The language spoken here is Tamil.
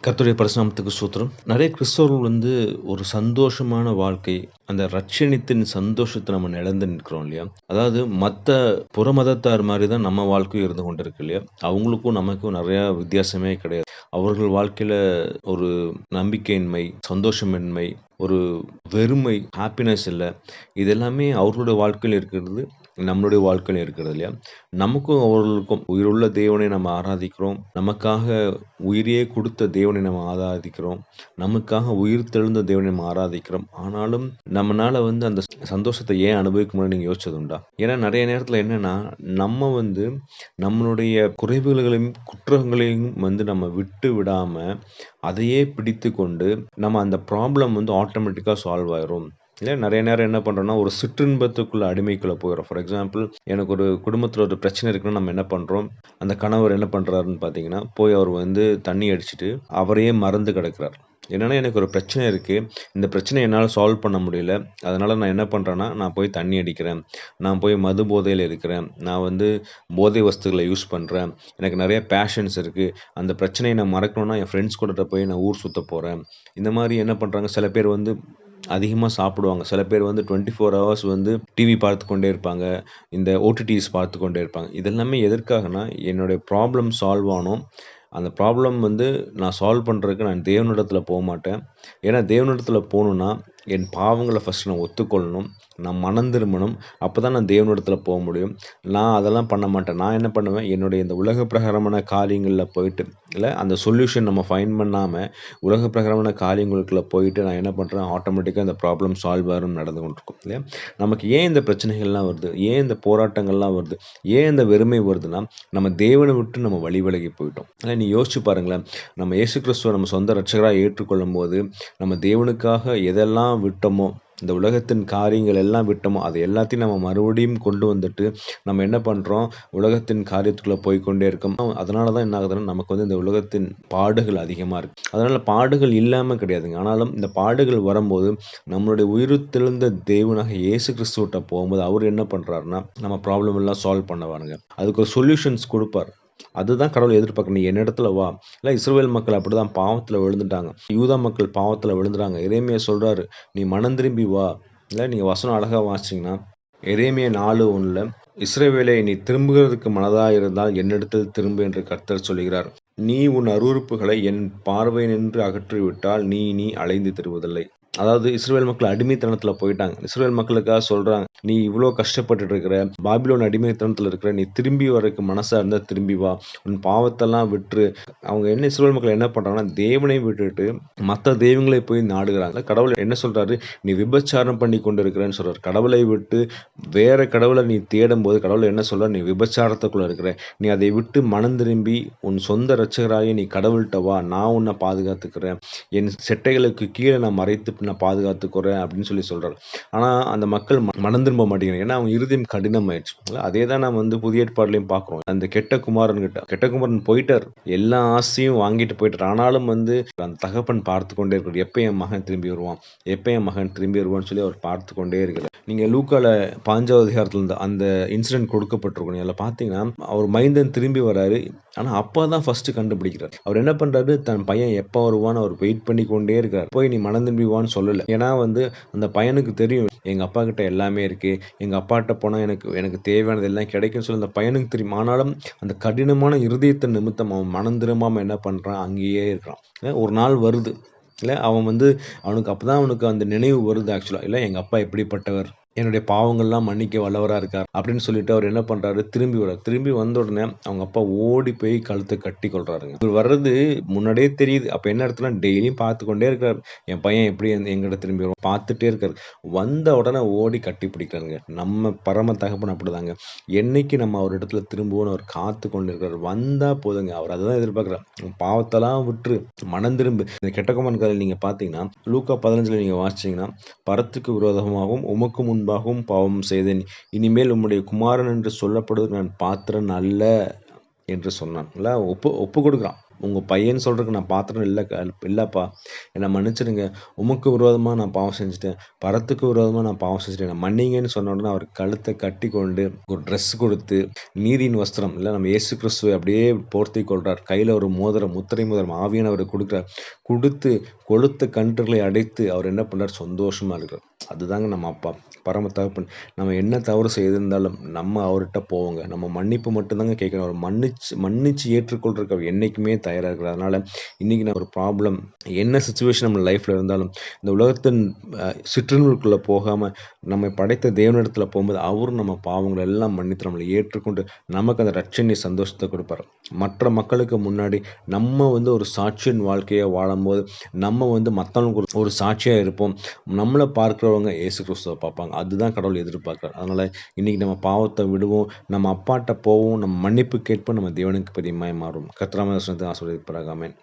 கர்த்தருடைய பரிசுநாமத்துக்கு ஸ்தோத்திரம். நெறைய கிறிஸ்தவர்கள் ஒரு சந்தோஷமான வாழ்க்கை, அந்த ரட்சணித்தின் சந்தோஷத்த நம்ம இழந்து நிற்கிறோம் இல்லையா? அதாவது மத்த புற மதத்தார் மாரி தான் நம்ம வாழ்க்கையும் இருந்து கொண்டிருக்கு இல்லையா? அவங்களுக்கும் நமக்கும் நெறையா வித்தியாசமே கிடையாது. அவர்கள் வாழ்க்கையில ஒரு நம்பிக்கையின்மை, சந்தோஷமின்மை, ஒரு வெறுமை, ஹாப்பினஸ் இல்ல. இது எல்லாமே அவர்களுடைய வாழ்க்கையில இருக்கிறது. நம்மளுடைய வாழ்க்கையில இருக்கிறது இல்லையா? நமக்கும் அவர்களுக்கும் உயிருள்ள தேவனை நம்ம ஆராதிக்கிறோம். நமக்காக உயிரையே கொடுத்த தேவனை நம்ம ஆராதிக்கிறோம். நமக்காக உயிர் தெழுந்த தேவனை நம்ம ஆராதிக்கிறோம். ஆனாலும் நம்மனால அந்த சந்தோஷத்த ஏன் அனுபவிக்க முடியலன்னு நீங்க யோசிச்சது உண்டா? ஏன்னா நெறைய நேரத்துல என்னன்னா, நம்ம நம்மளுடைய குறைவுகளையும், குற்றங்களையும் நம்ம விட்டு விடாம, அதையே பிடித்துக்கொண்டு, நம்ம அந்த ப்ராப்ளம் ஆட்டோமேட்டிக்கா சால்வ் ஆயிரும். இல்ல நெறைய நேரம் என்ன பண்றோம்னா, ஒரு சிற்றின்பத்துக்குள்ள அடிமைக்குள்ள போயிர்றோம். ஃபார் எக்ஸாம்பிள் எனக்கு ஒரு குடும்பத்தில ஒரு பிரச்சனை இருக்குன்னா, நம்ம என்ன பண்றோம், அந்த கணவர் என்ன பண்றாருன்னு பார்த்தீங்கன்னா, போய் அவர் தண்ணி அடிச்சுட்டு, அவரையே மறந்து கிடக்கிறார். என்னன்னா, எனக்கு ஒரு பிரச்சனை இருக்கு. இந்த பிரச்சனைய என்னால சால்வ் பண்ண முடியல. அதனால நான் என்ன பண்றேன்னா, நான் போய் தண்ணி அடிக்கிறேன். நான் போய் மது போதையில இருக்கிறேன். நான் போதை வஸ்துகள யூஸ் பண்றேன். எனக்கு நெறைய பேஷன்ஸ் இருக்கு. அந்த பிரச்சனைய நான் மறக்கணும்னா, என் ஃப்ரெண்ட்ஸ் கூடட்ட போய் நான் ஊர் சுத்த போறேன். இந்த மாரி என்ன பண்றாங்க, சில பேர் அதிகமா சாப்பிடுவாங்க. சில பேர் 24 ஹவர்ஸ் டிவி பார்த்துக் கொண்டே இருப்பாங்க. இந்த ஓடிடிஸ் பார்த்துக் கொண்டே இருப்பாங்க. இதெல்லாமே எதற்காகன்னா, என்னுடைய ப்ராப்ளம் சால்வ் ஆணும். அந்த ப்ராப்ளம் நான் சால்வ் பண்றதுக்கு நான் தேவனிடத்துல போமாட்டேன். ஏன்னா தேவனிடத்துல போணும்னா, என் பாவங்கள ஃபர்ஸ்ட் நான் ஒத்துக்கொள்ளணும். நான் மனம் திரும்பணும். அப்பதான் நான் தேவனிடத்துல போ முடியும். நான் அதெல்லாம் பண்ண மாட்டேன். நான் என்ன பண்ணுவேன், என்னுடைய இந்த உலக பிரகாரமான காரியங்கள்ல போயிட்டு, இல்ல அந்த சொல்யூஷன் நம்ம ஃபைண்ட் பண்ணாம, உலக பிரகாரமான காரியங்களுக்குள்ள போயிட்டு நான் என்ன பண்றேன், ஆட்டோமேட்டிக்கா இந்த ப்ராப்ளம் சால்வ் ஆகும்னு நடந்து கொண்டிருக்கும் இல்லையா? நமக்கு ஏன் இந்த பிரச்சனைகள்லாம் வருது? ஏன் இந்த போராட்டங்கள்லாம் வருது? ஏன் இந்த வெறுமை வருதுன்னா, நம்ம தேவனை விட்டு நம்ம வழி விலகி போயிட்டோம். ஆனா நீ யோசிச்சு பாருங்களேன், நம்ம இயேசு கிறிஸ்துவ நம்ம சொந்த இரட்சகரா ஏற்றுக்கொள்ளும்போது, நம்ம தேவனுக்காக எதெல்லாம் விட்டோமோ, இந்த உலகத்தின் காரியங்கள் எல்லாம் விட்டோமோ, அது எல்லாத்தையும் நம்ம மறுபடியும் கொண்டு வந்துட்டு, நம்ம என்ன பண்றோம், உலகத்தின் காரியத்துக்குள்ள போய்க்கொண்டே இருக்கோம். அதனால தான் என்ன ஆகுதுன்னா, நமக்கு இந்த உலகத்தின் பாடுகள் அதிகமா இருக்கு. அதனால பாடுகள் இல்லாம கிடையாதுங்க. ஆனாலும் இந்த பாடுகள் வரும்போது, நம்மளுடைய உயிர்த்தெழுந்த தேவனாகிய இயேசு கிறிஸ்துவிட்ட போகும்போது, அவரு என்ன பண்றாருன்னா, நம்ம ப்ராப்ளம் எல்லாம் சால்வ் பண்ணுவாருங்க. அதுக்கு ஒரு சொல்யூஷன்ஸ் குடுப்பாரு. அதுதான் கடவுள் எதிர்பார்க்கணும். நீ என்னிடத்துல வா. இல்ல இஸ்ரவேல் மக்கள் அப்படிதான் பாவத்துல விழுந்துட்டாங்க. யூதா மக்கள் பாவத்துல விழுந்துறாங்க. எரேமியா சொல்றாரு, நீ மனம் திரும்பி வா. இல்ல நீங்க வசனம் அழகா வாசிச்சீங்கன்னா, எரேமியா 4:1 இஸ்ரவேலே நீ திரும்புகிறதுக்கு மனதா இருந்தால் என்னிடத்தில் திரும்பு என்று கர்த்தர் சொல்கிறார். நீ உன் அருவருப்புகளை என் பார்வையினின்று அகற்றிவிட்டால் நீ அலைந்து திரிவதில்லை. அதாவது இஸ்ரவேல் மக்கள் அடிமைத்தனத்துல போயிட்டாங்க. இஸ்ரவேல் மக்களுக்காக சொல்றாங்க, நீ இவ்ளோ கஷ்டப்பட்டுட்டு இருக்கிற, பாபிலோன் அடிமைத்தனத்துல இருக்கிற, நீ திரும்பி வரக்கு மனசா இருந்தா திரும்பி வா. உன் பாவத்தெல்லாம் விட்டுரு. அவங்க இஸ்ரவேல் மக்கள் என்ன பண்றாங்கன்னா, தேவனை விட்டுட்டு மத்த தெய்வங்களை போய் நாடுகிறாங்க. கடவுள் என்ன சொல்றாரு, நீ விபச்சாரம் பண்ணி கொண்டு இருக்கிறன்னு சொல்றாரு. கடவுளை விட்டு வேற கடவுளை நீ தேடும்போது கடவுள் என்ன சொல்றார், நீ விபச்சாரத்துக்குள்ள இருக்கிற. நீ அதை விட்டு மனம் திரும்பி உன் சொந்த இரட்சகராகிய நீ கடவுள்ட்ட வா. நான் உன்னை பாதுகாத்துக்கிறேன். என் செட்டைகளுக்கு கீழே நான் மறைத்து நான் பாதுகாத்துக்கிறேன் அப்படின்னு சொல்றாரு. ஆனா அந்த மக்கள் மனம் திரும்ப மாட்டேங்கிறாங்க. ஏன்னா அவங்க இருதயம் கடினமாயிடுச்சு. அதே தான் நம்ம புதிய ஏற்பாடுலையும் பார்க்கிறோம். அந்த கெட்ட குமாரன் போயிட்டார். எல்லா ஆசையும் வாங்கிட்டு போயிட்டார். ஆனாலும் அந்த தகப்பன் பார்த்து கொண்டே இருக்கிறார். எப்ப என் மகன் திரும்பி வருவான், எப்ப என் மகன் திரும்பி வருவான்னு சொல்லி அவர் பார்த்து கொண்டே இருக்கிறார். நீங்க லூக்கால 5வது அதிகாரத்துல அந்த இன்சிடென்ட் கொடுக்கப்பட்டிருக்கும். அதுல பாத்தீங்கன்னா அவர் மைந்தன் திரும்பி வராரு. ஆனா அப்பதான் ஃபர்ஸ்ட் கண்டுபிடிக்கிறார். அவர் என்ன பண்றாரு, தன் பையன் எப்ப வருவான்னு அவர் வெயிட் பண்ணி கொண்டே இருக்கார். போய் நீ மனம் திரும்பி வான்னு சொல்லல. ஏன்னா அந்த பையனுக்கு தெரியும், எங்க அப்பா கிட்ட எல்லாமே இருக்கு. எங்க அப்பாட்ட போனா எனக்கு தேவையானது எல்லாம் கிடைக்கும்னு சொல்லி அந்த பையனுக்கு தெரியும். ஆனாலும் அந்த கடினமான இருதயத்தின் நிமித்தம் அவன் மனம் திரும்பாம என்ன பண்றான், அங்கேயே இருக்கிறான். ஒரு நாள் வருது. இல்ல அவன் அவனுக்கு அப்பதான் அவனுக்கு அந்த நினைவு வருது ஆக்சுவலா. இல்ல எங்க அப்பா எப்படிப்பட்டவர், என்னுடைய பாவங்கள்லாம் மன்னிக்க வல்லவரா இருக்கார் அப்படின்னு சொல்லிட்டு அவர் என்ன பண்றாரு, திரும்பி வர்றாரு. திரும்பி வந்த உடனே அவங்க அப்பா ஓடி போய் கழுத்தை கட்டி கொள்றாருங்க. இவர் வர்றது முன்னாடியே தெரியுது. அப்ப என்ன இடத்துல டெய்லியும் பார்த்து கொண்டே இருக்காரு. என் பையன் எப்படி எங்கிட்ட திரும்பி வரும் பார்த்துட்டே இருக்காரு. வந்த உடனே ஓடி கட்டி பிடிக்கிறாருங்க. நம்ம பரம தகப்பன் அப்படிதாங்க. என்னைக்கு நம்ம அவர் இடத்துல திரும்புவோம்னு அவர் காத்து கொண்டு இருக்காரு. வந்தா போதுங்க. அவர் அதான் எதிர்பார்க்கிறார். பாவத்தெல்லாம் விட்டுரு, மனம் திரும்பு. இந்த கெட்ட குமாரன் கதையில நீங்க பாத்தீங்கன்னா, லூக்கா 15 நீங்க வாசிச்சீங்கன்னா, பரத்துக்கு விரோதமாகவும் உமக்கு முன்பாகவும் பாவம் செய்தேன். இனிமேல் உம்முடைய குமாரன் என்று சொல்லப்படுவதற்கு நான் பாத்திரன் அல்ல என்று சொன்னான். ஒப்பு கொடுக்குறான். உங்கள் பையன் சொல்கிறதுக்கு நான் பாத்திரம் இல்லைப்பா, என்னை மன்னிச்சிடுங்க, உமக்கு விரோதமாக நான் பாவம் செஞ்சுட்டேன், பரத்துக்கு விரோதமாக நான் பாவம் செஞ்சுட்டேன், என்னை மன்னிங்கன்னு சொன்ன உடனே அவர் கழுத்தை கட்டி கொண்டு ஒரு ட்ரெஸ் கொடுத்து நீதியின் வஸ்திரம் இல்லை நம்ம இயேசு கிறிஸ்துவை அப்படியே போர்த்தி கொள்கிறார். கையில் ஒரு மோதிரம், முத்திரை மோதிரம் ஆவியானவர் கொடுக்குறார். கொடுத்து கொழுத்த கன்றுகளை அடைத்து அவர் என்ன பண்ணுறார், சந்தோஷமாக இருக்கிறார். அதுதாங்க நம்ம அப்பா, பரம தகப்பன். நம்ம என்ன தவறு செய்திருந்தாலும் நம்ம அவர்கிட்ட போவோங்க. நம்ம மன்னிப்பு மட்டும்தாங்க கேட்கணும். அவர் மன்னிச்சு ஏற்றுக்கொள்றதுக்கு அவர் என்றைக்குமே தயாராக இருக்கிறார். அதனால் இன்றைக்கி நான் ஒரு ப்ராப்ளம் என்ன சுச்சுவேஷன் நம்ம லைஃப்பில் இருந்தாலும் இந்த உலகத்தின் சிற்றினுக்குள்ளே போகாமல் நம்மை படைத்த தேவனிடத்தில் போகும்போது அவரும் நம்ம பாவங்களை எல்லாம் மன்னித்து நம்மளை ஏற்றுக்கொண்டு நமக்கு அந்த ரட்சணை சந்தோஷத்தை கொடுப்பார். மற்ற மக்களுக்கு முன்னாடி நம்ம ஒரு சாட்சியின் வாழ்க்கையை வாழும்போது நம்ம மற்றவங்களுக்கு ஒரு சாட்சியாக இருப்போம். நம்மளை பார்க்குறவங்க இயேசு கிறிஸ்துவை பார்ப்பாங்க. அதுதான் கடவுள் எதிர்பார்க்குறார். அதனால் இன்றைக்கி நம்ம பாவத்தை விடுவோம், நம்ம அப்பாட்ட போவோம், நம்ம மன்னிப்பு கேட்போம், நம்ம தேவனுக்கு பிரியமாய் மாறும். கர்த்தராகிய இயேசுவின் நாமத்தில் ஆசீர்வதிப்பாராக. ஆமென்.